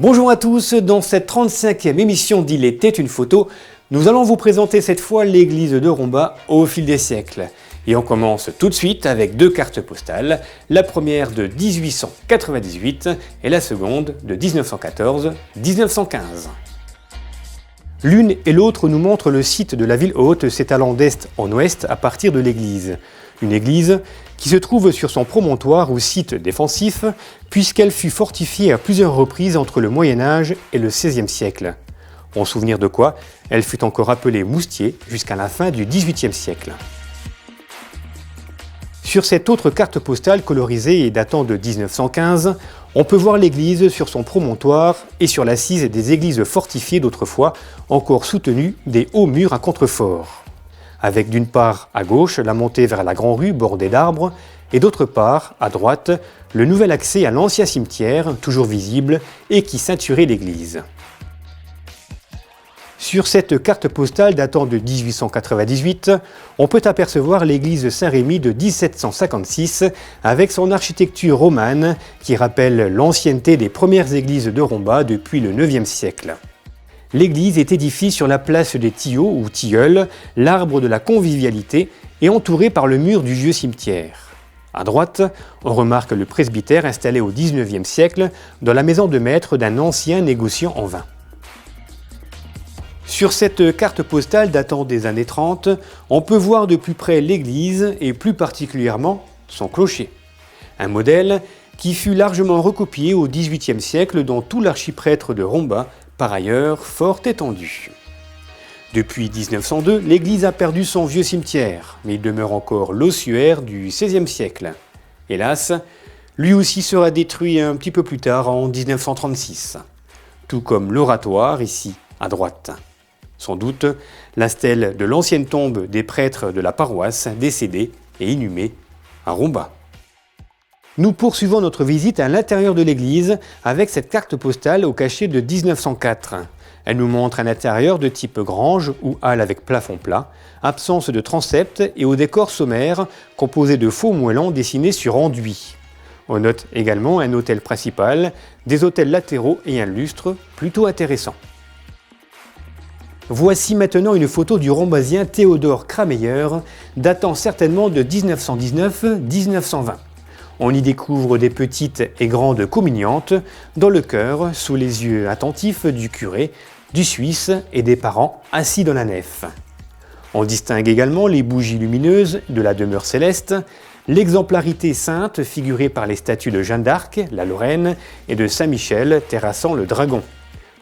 Bonjour à tous, dans cette 35e émission d'Il était une photo, nous allons vous présenter cette fois l'église de Romba au fil des siècles. Et on commence tout de suite avec deux cartes postales, la première de 1898 et la seconde de 1914-1915. L'une et l'autre nous montrent le site de la ville haute s'étalant d'est en ouest à partir de l'église. Une église qui se trouve sur son promontoire ou site défensif, puisqu'elle fut fortifiée à plusieurs reprises entre le Moyen-Âge et le XVIe siècle. En souvenir de quoi, elle fut encore appelée Moustier jusqu'à la fin du XVIIIe siècle. Sur cette autre carte postale colorisée et datant de 1915, on peut voir l'église sur son promontoire et sur l'assise des églises fortifiées d'autrefois, encore soutenues des hauts murs à contreforts. Avec d'une part à gauche la montée vers la grande rue bordée d'arbres et d'autre part à droite le nouvel accès à l'ancien cimetière, toujours visible et qui ceinturait l'église. Sur cette carte postale datant de 1898, on peut apercevoir l'église Saint-Rémy de 1756 avec son architecture romane qui rappelle l'ancienneté des premières églises de Romba depuis le IXe siècle. L'église est édifiée sur la place des Tilleuls ou Tilleuls, l'arbre de la convivialité, et entourée par le mur du vieux cimetière. À droite, on remarque le presbytère installé au XIXe siècle dans la maison de maître d'un ancien négociant en vin. Sur cette carte postale datant des années 30, on peut voir de plus près l'église et plus particulièrement son clocher. Un modèle qui fut largement recopié au XVIIIe siècle dans tout l'archiprêtre de Romba, par ailleurs fort étendu. Depuis 1902, l'église a perdu son vieux cimetière, mais il demeure encore l'ossuaire du XVIe siècle. Hélas, lui aussi sera détruit un petit peu plus tard en 1936, tout comme l'oratoire ici à droite. Sans doute la stèle de l'ancienne tombe des prêtres de la paroisse décédés et inhumés à Romba. Nous poursuivons notre visite à l'intérieur de l'église avec cette carte postale au cachet de 1904. Elle nous montre un intérieur de type grange ou halle avec plafond plat, absence de transept et au décor sommaire composé de faux moellons dessinés sur enduit. On note également un autel principal, des autels latéraux et un lustre plutôt intéressant. Voici maintenant une photo du rombasien Théodore Crameyer, datant certainement de 1919-1920. On y découvre des petites et grandes communiantes dans le chœur, sous les yeux attentifs du curé, du Suisse et des parents assis dans la nef. On distingue également les bougies lumineuses de la demeure céleste, l'exemplarité sainte figurée par les statues de Jeanne d'Arc, la Lorraine, et de Saint Michel terrassant le dragon.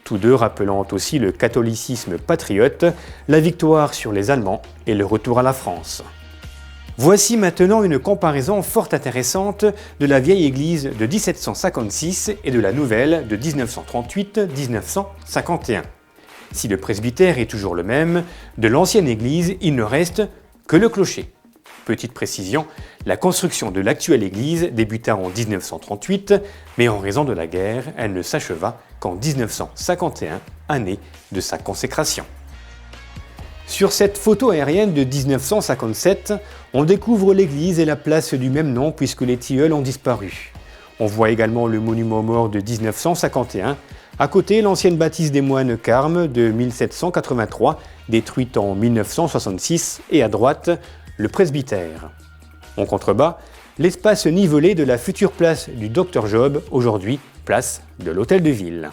Tous deux rappelant aussi le catholicisme patriote, la victoire sur les Allemands et le retour à la France. Voici maintenant une comparaison fort intéressante de la vieille église de 1756 et de la nouvelle de 1938-1951. Si le presbytère est toujours le même, de l'ancienne église, il ne reste que le clocher. Petite précision, la construction de l'actuelle église débuta en 1938, mais en raison de la guerre, elle ne s'acheva qu'en 1951, année de sa consécration. Sur cette photo aérienne de 1957, on découvre l'église et la place du même nom puisque les tilleuls ont disparu. On voit également le monument aux morts de 1951, à côté l'ancienne bâtisse des moines Carmes de 1783, détruite en 1966, et à droite, le presbytère. En contrebas, l'espace nivelé de la future place du Dr Job, aujourd'hui place de l'Hôtel de Ville.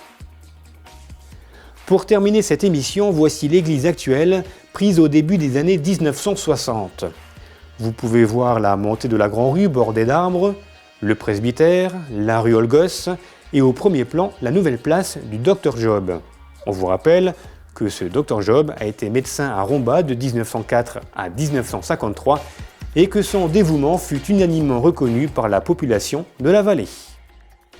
Pour terminer cette émission, voici l'église actuelle, prise au début des années 1960. Vous pouvez voir la montée de la grande rue bordée d'arbres, le presbytère, la rue Olgos et au premier plan la nouvelle place du Dr Job. On vous rappelle que ce Dr Job a été médecin à Romba de 1904 à 1953 et que son dévouement fut unanimement reconnu par la population de la vallée.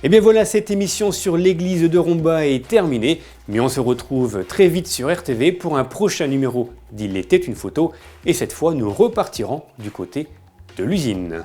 Et bien voilà, cette émission sur l'église de Romba est terminée, mais on se retrouve très vite sur RTV pour un prochain numéro d'Il était une photo, et cette fois nous repartirons du côté de l'usine.